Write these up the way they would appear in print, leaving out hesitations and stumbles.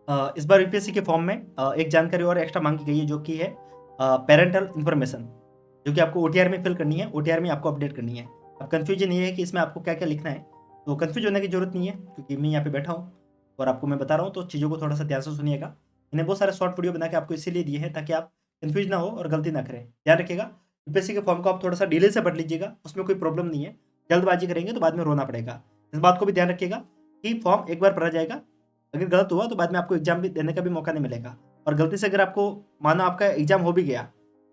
इस बार यूपीएससी के फॉर्म में एक जानकारी और एक्स्ट्रा मांगी गई है जो कि है पेरेंटल इन्फॉर्मेशन, जो कि आपको ओटीआर में फिल करनी है, ओटीआर में आपको अपडेट करनी है। अब कन्फ्यूजन ये है कि इसमें आपको क्या क्या लिखना है, तो कन्फ्यूज होने की जरूरत नहीं है क्योंकि मैं यहाँ पे बैठा हूँ और आपको मैं बता रहा हूँ, तो चीज़ों को थोड़ा सा ध्यान से सुनिएगा। मैंने बहुत सारे शॉर्ट वीडियो बना के आपको इसीलिए दिए हैं ताकि आप कन्फ्यूज ना हो और गलती ना करें। ध्यान रखिएगा, यूपीएससी के फॉर्म को आप थोड़ा सा डिले से पढ़ लीजिएगा, उसमें कोई प्रॉब्लम नहीं है। जल्दबाजी करेंगे तो बाद में रोना पड़ेगा। इस बात को भी ध्यान रखिएगा कि फॉर्म एक बार पढ़ा जाएगा, अगर गलत हुआ तो बाद में आपको एग्जाम भी देने का भी मौका नहीं मिलेगा। और गलती से अगर आपको मानो आपका एग्जाम हो भी गया,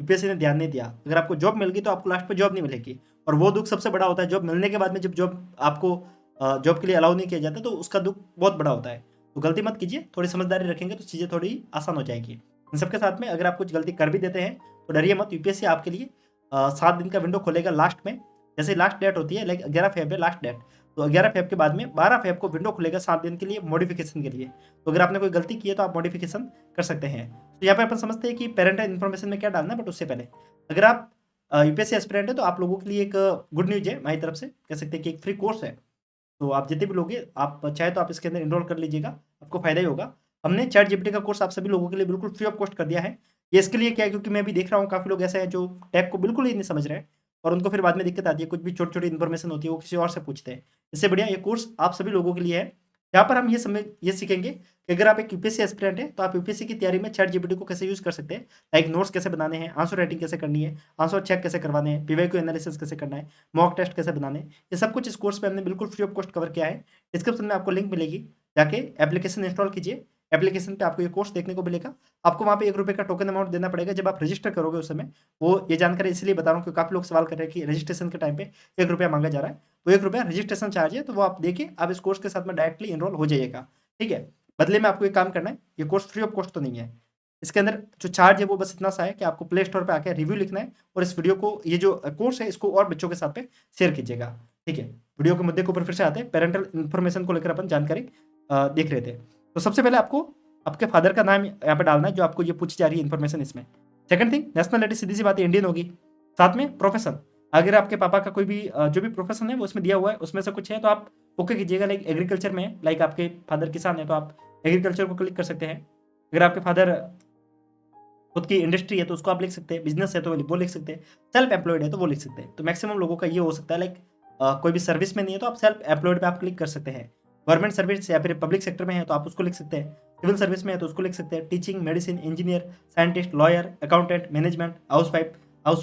यूपीएससी ने ध्यान नहीं दिया, अगर आपको जॉब मिल गई तो आपको लास्ट में जॉब नहीं मिलेगी। और वो दुख सबसे बड़ा होता है जॉब मिलने के बाद में, जब जॉब आपको जॉब के लिए अलाउ नहीं किया जाता तो उसका दुख बहुत बड़ा होता है। तो गलती मत कीजिए, थोड़ी समझदारी रखेंगे तो चीज़ें थोड़ी आसान हो जाएगी। इन सबके साथ में अगर आप कुछ गलती कर भी देते हैं तो डरिए मत, यूपीएससी आपके लिए 7 दिन का विंडो खोलेगा लास्ट में। जैसे लास्ट डेट होती है लाइक 11 फेब है लास्ट डेट, तो 11 फेब के बाद में 12 फेब को विंडो खुलेगा 7 दिन के लिए मॉडिफिकेशन के लिए। तो अगर आपने कोई गलती की है तो आप मॉडिफिकेशन कर सकते हैं। तो यहाँ पे अपन समझते हैं कि पेरेंटल इन्फॉर्मेशन में क्या डालना है, बट उससे पहले अगर आप यूपीएससी एस्पिरेंट है तो आप लोगों के लिए एक गुड न्यूज है हमारी तरफ से, कह सकते हैं कि एक फ्री कोर्स है। तो आप जितने भी लोग हैं, आप चाहे तो आप इसके अंदर इनरोल कर लीजिएगा, आपको फायदा ही होगा। हमने चैट जीपीटी का कोर्स आप सभी लोगों के लिए बिल्कुल फ्री ऑफ कॉस्ट कर दिया है। ये इसके लिए क्या है, क्योंकि मैं भी देख रहा हूँ काफ़ी लोग ऐसे हैं जो टैग को बिल्कुल ही नहीं समझ रहे हैं और उनको फिर बाद में दिक्कत आती है, कुछ भी छोटी छोटी इन्फॉर्मेशन होती है वो किसी और से पूछते हैं। इससे बढ़िया ये कोर्स आप सभी लोगों के लिए है, यहाँ पर हम ये सीखेंगे कि अगर आप एक यूपीएससी एस्पिरेंट है तो आप यूपीएससी की तैयारी में चैट जीपीटी को कैसे यूज कर सकते हैं, लाइक नोट्स कैसे बनाने हैं, आंसर राइटिंग कैसे करनी है, आंसर चेक कैसे करवाने हैं, पीवाईक्यू एनालिसिस कैसे करना है, मॉक टेस्ट कैसे बनाने हैं, ये सब कुछ इस कोर्स पे हमने बिल्कुल फ्री ऑफ कॉस्ट कवर किया है। डिस्क्रिप्शन में आपको लिंक मिलेगी, जाके एप्लीकेशन इंस्टॉल कीजिए। एप्लीकेशन पे आपको ये कोर्स देखने को मिलेगा। आपको वहाँ पे 1 रुपये का टोकन अमाउंट देना पड़ेगा जब आप रजिस्टर करोगे उस समय। वो ये जानकारी इसलिए बता रहा हूँ क्योंकि काफ़ी लोग सवाल कर रहे हैं कि रजिस्ट्रेशन के टाइम पे 1 रुपया मांगा जा रहा है। तो 1 रुपया रजिस्ट्रेशन चार्ज है, तो वो आप देखिए, आप इस कोर्स के साथ में डायरेक्टली इनरोल हो जाइएगा। ठीक है, बदले में आपको एक काम करना है, ये कोर्स फ्री ऑफ कॉस्ट तो नहीं है। इसके अंदर जो चार्ज है वो बस इतना सा है कि आपको प्ले स्टोर पे आके रिव्यू लिखना है और इस वीडियो को, ये जो कोर्स है इसको और बच्चों के साथ में शेयर कीजिएगा। ठीक है, वीडियो के मुद्दे के ऊपर फिर से आते हैं। पेरेंटल इन्फॉर्मेशन को लेकर अपन जानकारी देख रहे थे। तो सबसे पहले आपको आपके फादर का नाम यहाँ पे डालना है, जो आपको ये पूछी जा रही है इन्फॉर्मेशन इसमें। सेकंड थिंग, नेशनलिटी सीधी सी बात है इंडियन होगी। साथ में प्रोफेशन, अगर आपके पापा का कोई भी जो भी प्रोफेशन है वो इसमें दिया हुआ है, उसमें से कुछ है तो आप ओके कीजिएगा। लाइक एग्रीकल्चर में है, लाइक आपके फादर किसान है तो आप एग्रीकल्चर को क्लिक कर सकते हैं। अगर आपके फादर खुद की इंडस्ट्री है तो उसको आप लिख सकते हैं, बिजनेस है तो वो लिख सकते हैं, सेल्फ एम्प्लॉयड है तो वो लिख सकते हैं। तो मैक्सिमम लोगों का ये हो सकता है, लाइक कोई भी सर्विस में नहीं है तो आप सेल्फ एम्प्लॉयड पे आप क्लिक कर सकते हैं। गवर्नमेंट सर्विस या फिर पब्लिक सेक्टर में है तो आप उसको लिख सकते हैं, सिविल सर्विस में है तो उसको लिख सकते हैं, teaching, medicine, engineer, scientist, lawyer, accountant, management, house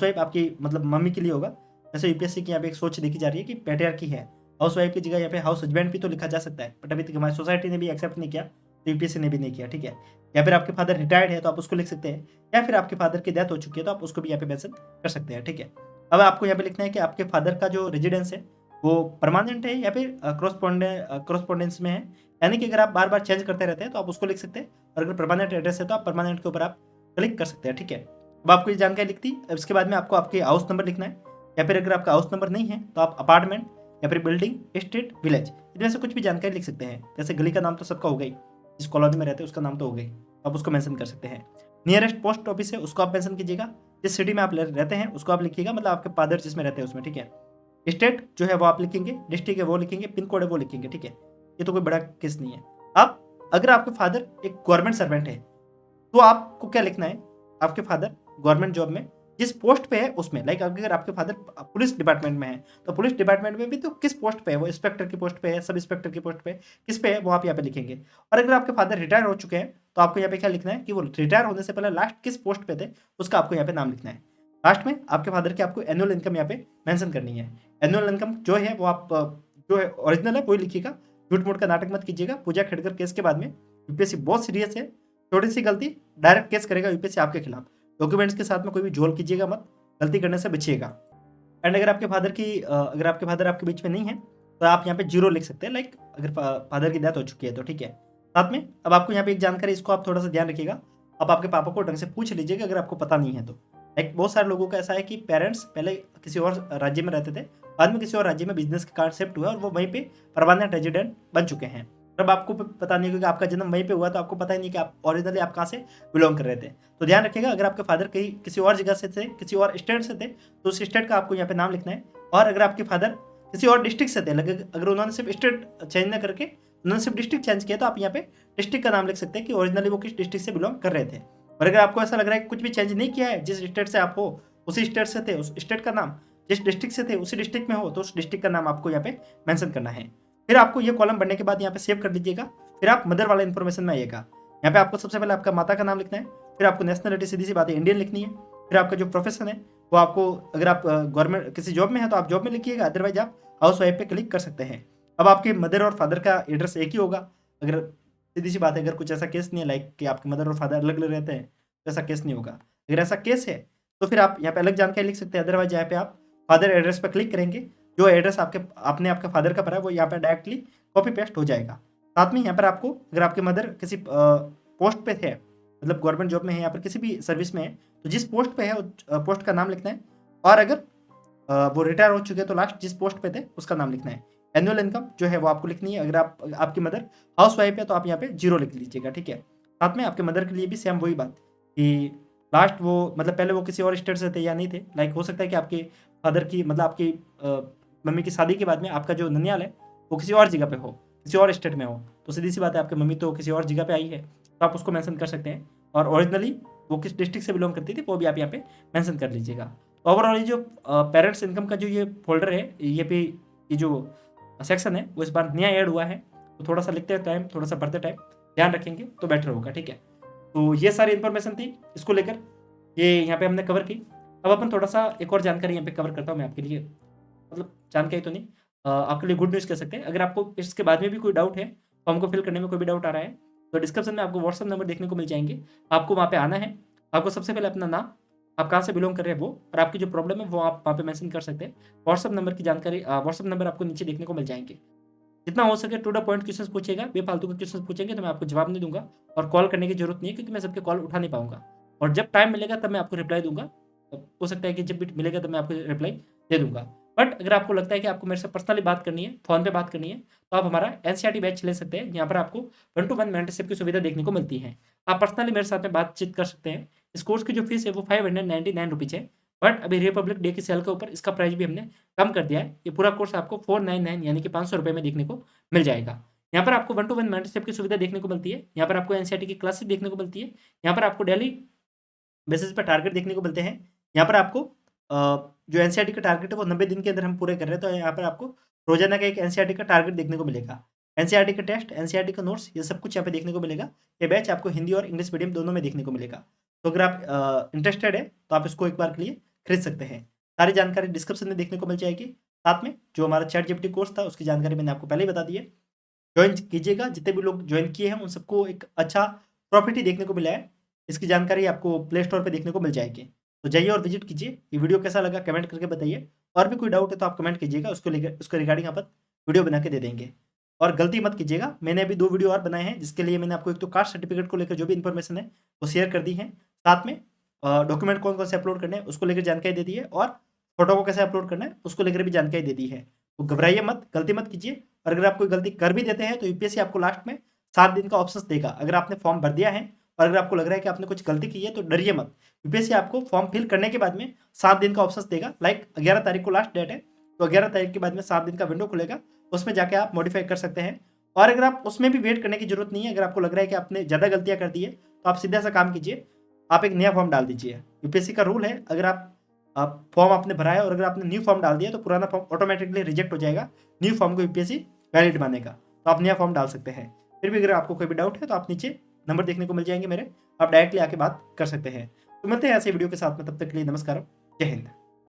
wife आपकी मतलब मम्मी के लिए होगा। जैसे यूपीएससी की यहाँ पे एक सोच देखी जा रही है कि पैट्रियार्की है, हाउस वाइफ की जगह यहाँ पे हाउस हस्बैंड भी तो लिखा जा सकता है, बट अभी तक हमारी सोसाइटी ने भी एक्सेप्ट नहीं किया, तो यूपीएससी ने भी नहीं किया। ठीक है, या फिर आपके फादर रिटायर्ड है तो आप उसको लिख सकते हैं, या फिर आपके फादर की डेथ हो चुकी है तो आप उसको भी यहाँ पे मेंशन कर सकते हैं। ठीक है, अब आपको यहाँ पे लिखना है कि आपके फादर का जो रेजिडेंस है वो परमानेंट है या फिर क्रॉसपोंडेंस में है, यानी कि अगर आप बार बार चेंज करते रहते हैं तो आप उसको लिख सकते हैं, और अगर परमानेंट एड्रेस है तो आप परमानेंट के ऊपर आप क्लिक कर सकते हैं। ठीक है, अब आपको ये जानकारी लिखती, अब इसके बाद में आपको आपके हाउस नंबर लिखना है, या फिर अगर आपका हाउस नंबर नहीं है तो आप अपार्टमेंट या फिर बिल्डिंग, स्ट्रीट, विलेज, इनमें से कुछ भी जानकारी लिख सकते हैं। जैसे गली का नाम तो सबका हो गई, जिस कॉलोनी में रहते हैं उसका नाम तो हो गई, आप उसको मेंशन कर सकते हैं। नियरेस्ट पोस्ट ऑफिस है उसको आप मेंशन कीजिएगा, जिस सिटी में आप रहते हैं उसको आप लिखिएगा, मतलब आपके फादर जिसमें रहते हैं उसमें। ठीक है, स्टेट जो है वो आप लिखेंगे, डिस्ट्रिक्ट है वो लिखेंगे, पिन कोड है वो लिखेंगे। ठीक है, ये तो कोई बड़ा केस नहीं है। अब अगर आपके फादर एक गवर्नमेंट सर्वेंट है तो आपको क्या लिखना है, आपके फादर गवर्नमेंट जॉब में जिस पोस्ट पे है उसमें, लाइक अगर आपके फादर पुलिस डिपार्टमेंट में है तो पुलिस डिपार्टमेंट में भी तो किस पोस्ट पे है, वो इंस्पेक्टर की पोस्ट पे है, सब इंस्पेक्टर की पोस्ट पे किस पे है वो आप यहाँ पे लिखेंगे। और अगर आपके फादर रिटायर हो चुके हैं तो आपको यहाँ पे क्या लिखना है कि वो रिटायर होने से पहले लास्ट किस पोस्ट पे थे उसका आपको यहाँ पे नाम लिखना है। लास्ट में आपके फादर की आपको एनुअल इनकम यहाँ पे मेंशन करनी है। एनुअल इनकम जो है वो आप जो है ओरिजिनल है वही लिखिएगा, झूठ मूठ का नाटक मत कीजिएगा। पूजा खेड़कर केस के बाद में यूपीएससी बहुत सीरियस है, छोटी सी गलती डायरेक्ट केस करेगा यूपीएससी आपके खिलाफ। डॉक्यूमेंट्स के साथ में कोई भी झोल कीजिएगा मत, गलती करने से बचिएगा। एंड अगर आपके फादर आपके बीच में नहीं है तो आप यहाँ पे 0 लिख सकते हैं, लाइक अगर फादर की डेथ हो चुकी है तो। ठीक है, साथ में अब आपको यहाँ पे एक जानकारी, इसको आप थोड़ा सा ध्यान रखिएगा, आप आपके पापा को ढंग से पूछ लीजिएगा अगर आपको पता नहीं है तो। लाइक बहुत सारे लोगों का ऐसा है कि पेरेंट्स पहले किसी और राज्य में रहते थे, बाद में किसी और राज्य में बिजनेस का कॉन्सेप्ट हुआ और वो वहीं पे परमानेंट रेजिडेंट बन चुके हैं। तब आपको पता नहीं, क्योंकि आपका जन्म वहीं पे हुआ तो आपको पता ही नहीं कि आप ओरिजिनली आप कहाँ से बिलोंग कर रहे थे। तो ध्यान रखिएगा, अगर आपके फादर कहीं किसी और जगह से थे, किसी और स्टेट से थे, तो उस स्टेट का आपको यहाँ पे नाम लिखना है। और अगर आपके फादर किसी और डिस्ट्रिक्ट से थे, अगर उन्होंने सिर्फ स्टेट चेंज न करके उन्होंने सिर्फ डिस्ट्रिक्ट चेंज किया, तो आप यहाँ पे डिस्ट्रिक्ट का नाम लिख सकते हैं कि ओरिजिनली वो किस डिस्ट्रिक्ट से बिलोंग कर रहे थे। और अगर आपको ऐसा लग रहा है कि कुछ भी चेंज नहीं किया है, जिस स्टेट से आप हो उसी स्टेट से थे, उस स्टेट का नाम, जिस डिस्ट्रिक्ट से थे उसी डिस्ट्रिक्ट में हो तो उस डिस्ट्रिक्ट का नाम आपको यहाँ पे मेंशन करना है। फिर आपको ये कॉलम बनने के बाद यहाँ पे सेव कर लीजिएगा। फिर आप मदर वाला इन्फॉर्मेशन में आइएगा। यहाँ पे आपको सबसे पहले आपका माता का नाम लिखना है, फिर आपको नेशनलिटी सीधी सी बात है इंडियन लिखनी है, फिर आपका जो प्रोफेशन है वो आपको, अगर आप गवर्नमेंट किसी जॉब में है तो आप जॉब में लिखिएगा, अदरवाइज आप हाउस वाइफ पे क्लिक कर सकते हैं। अब आपके मदर और फादर का एड्रेस एक ही होगा, अगर सीधी सी बात है, अगर कुछ ऐसा केस नहीं है लाइक कि आपके मदर और फादर अलग अलग रहते हैं तो ऐसा केस नहीं होगा। अगर ऐसा केस है तो फिर आप यहाँ पे अलग जानकारी लिख सकते हैं, अदरवाइज यहाँ पे आप फादर एड्रेस पर क्लिक करेंगे, जो एड्रेस आपने आपका फादर का भरा है वो यहाँ पे डायरेक्टली कॉपी पेस्ट हो जाएगा। साथ में यहाँ पर आपको, अगर आपके मदर किसी पोस्ट पे थे, मतलब गवर्नमेंट जॉब में है या फिर किसी भी सर्विस में है, तो जिस पोस्ट पे है पोस्ट का नाम लिखना है। और अगर वो रिटायर हो चुके हैं तो लास्ट जिस पोस्ट पे थे उसका नाम लिखना है। एनुअल इनकम जो है वो आपको लिखनी है। अगर आपकी मदर हाउस वाइफ है तो आप यहाँ पे 0 लिख लीजिएगा, ठीक है। साथ में आपके मदर के लिए भी सेम वही बात कि लास्ट वो, मतलब पहले वो किसी और स्टेट से थे या नहीं थे, लाइक हो सकता है कि आपके फादर की, मतलब आपकी मम्मी की शादी के बाद में आपका जो ननियाल है वो किसी और जगह पे हो, किसी और स्टेट में हो, तो सीधी सी बात है आपकी मम्मी तो किसी और जगह पे आई है तो आप उसको मेंशन कर सकते हैं। और ओरिजिनली वो किस डिस्ट्रिक्ट से बिलोंग करती थी वो भी आप यहाँ पे मेंशन कर लीजिएगा। ओवरऑल ये जो पेरेंट्स इनकम का जो ये फोल्डर है, ये जो सेक्शन है वो इस बार नया ऐड हुआ है, तो थोड़ा सा लिखते टाइम, थोड़ा सा पढ़ते टाइम ध्यान रखेंगे तो बेटर होगा, ठीक है। तो ये सारी इन्फॉर्मेशन थी इसको लेकर, ये यहाँ पे हमने कवर की। अब अपन थोड़ा सा एक और जानकारी यहाँ पे कवर करता हूँ मैं आपके लिए, मतलब जानकारी तो नहीं, आपके लिए गुड न्यूज़ कह सकते हैं। अगर आपको इसके बाद में भी कोई डाउट है, फॉर्म को फिल करने में कोई भी डाउट आ रहा है, तो डिस्क्रिप्शन में आपको व्हाट्सअप नंबर देखने को मिल जाएंगे। आपको वहाँ पे आना है, आपको सबसे पहले अपना नाम, आप कहाँ से बिलोंग कर रहे हैं वो, और आपकी जो प्रॉब्लम है वो आप वहाँ पे मेंशन कर सकते हैं। व्हाट्सअप नंबर की जानकारी, व्हाट्सअप नंबर आपको नीचे देखने को मिल जाएंगे। जितना हो सके टू द पॉइंट क्वेश्चंस पूछेगा, बेफालतू के क्वेश्चंस पूछेंगे तो मैं आपको जवाब नहीं दूंगा, और कॉल करने की जरूरत नहीं है क्योंकि मैं सबके कॉल उठा नहीं पाऊंगा, और जब टाइम मिलेगा तब मैं आपको रिप्लाई दूंगा। हो सकता है कि जब भी मिलेगा तब मैं आपको रिप्लाई दे दूंगा। बट अगर आपको लगता है कि आपको मेरे से पर्सनली बात करनी है, फोन पे बात करनी है, तो आप हमारा एनसीईआरटी बैच ले सकते हैं, यहाँ पर आपको 1-to-1 मेंटरशिप की सुविधा देखने को मिलती है। आप पर्सनली मेरे साथ में बातचीत कर सकते हैं। इस कोर्स की जो फीस है वो 599 रुपीज़ है, बट अभी रिपब्लिक डे की सेल के ऊपर इसका प्राइस भी हमने कम कर दिया है। ये पूरा कोर्स आपको 499 यानी कि 500 रुपये में देखने को मिल जाएगा। यहाँ पर आपको 1-to-1 मेंटरशिप की सुविधा देखने को मिलती है, यहाँ पर आपको एनसीईआरटी की क्लासेस देखने को मिलती है, यहाँ पर आपको डेली बेसिस पे टारगेट देखने को मिलते हैं। यहाँ पर आपको जो एनसीईआरटी का टारगेट है वो 90 दिन के अंदर हम पूरे कर रहे हैं, तो यहाँ पर आपको रोजाना का एक एनसीईआरटी का टारगेट देखने को मिलेगा। एनसीईआरटी का टेस्ट, एनसीईआरटी का नोट्स, ये सब कुछ यहाँ पे देखने को मिलेगा। ये बैच आपको हिंदी और इंग्लिश मीडियम दोनों में देखने को मिलेगा। तो अगर आप इंटरेस्टेड है तो आप इसको एक बार के लिए खरीद सकते हैं। सारी जानकारी डिस्क्रिप्शन में देखने को मिल जाएगी। साथ में जो हमारा ChatGPT कोर्स था उसकी जानकारी मैंने आपको पहले ही बता दी है, ज्वाइन कीजिएगा। जितने भी लोग ज्वाइन किए हैं उन सबको एक अच्छा प्रॉफिट ही देखने को मिला है। इसकी जानकारी आपको प्ले स्टोर पे देखने को मिल जाएगी, तो जाइए और विजिट कीजिए। ये वीडियो कैसा लगा कमेंट करके बताइए, और भी कोई डाउट है तो आप कमेंट कीजिएगा, उसको लेकर उसको रिगार्डिंग आप वीडियो बना के दे देंगे। और गलती मत कीजिएगा, मैंने अभी 2 वीडियो और बनाए हैं जिसके लिए मैंने आपको एक तो कास्ट सर्टिफिकेट को लेकर जो भी इन्फॉर्मेशन है वो शेयर कर दी है, साथ में डॉक्यूमेंट कौन कौन से अपलोड करने हैं उसको लेकर जानकारी दे दी है, और फोटो को कैसे अपलोड करना है उसको लेकर भी जानकारी दे दी है। तो घबराइए मत, गलती मत कीजिए। और अगर आप कोई गलती कर भी देते हैं तो यूपीएससी आपको लास्ट में 7 दिन का ऑप्शन देगा। अगर आपने फॉर्म भर दिया है और अगर आपको लग रहा है कि आपने कुछ गलती की है तो डरिए मत, यूपीएससी आपको फॉर्म फिल करने के बाद में 7 दिन का ऑप्शन देगा। लाइक 11 तारीख को लास्ट डेट है, तो 11 तारीख के बाद में 7 दिन का विंडो खुलेगा, उसमें जाके आप मॉडिफाई कर सकते हैं। और अगर आप उसमें भी वेट करने की जरूरत नहीं है, अगर आपको लग रहा है कि आपने ज़्यादा गलतियां कर दी है तो आप सीधा सा काम कीजिए, आप एक नया फॉर्म डाल दीजिए। यूपीएससी का रूल है, अगर आप फॉर्म आपने भरा है और अगर आपने न्यू फॉर्म डाल दिया तो पुराना फॉर्म ऑटोमेटिकली रिजेक्ट हो जाएगा, न्यू फॉर्म को यूपीएससी वैलिड मानेगा, तो आप नया फॉर्म डाल सकते हैं। फिर भी अगर आपको कोई भी डाउट है तो आप नीचे नंबर देखने को मिल जाएंगे मेरे, आप डायरेक्टली आके बात कर सकते हैं। तो मिलते हैं ऐसे वीडियो के साथ में, तब तक के लिए नमस्कार, जय हिंद।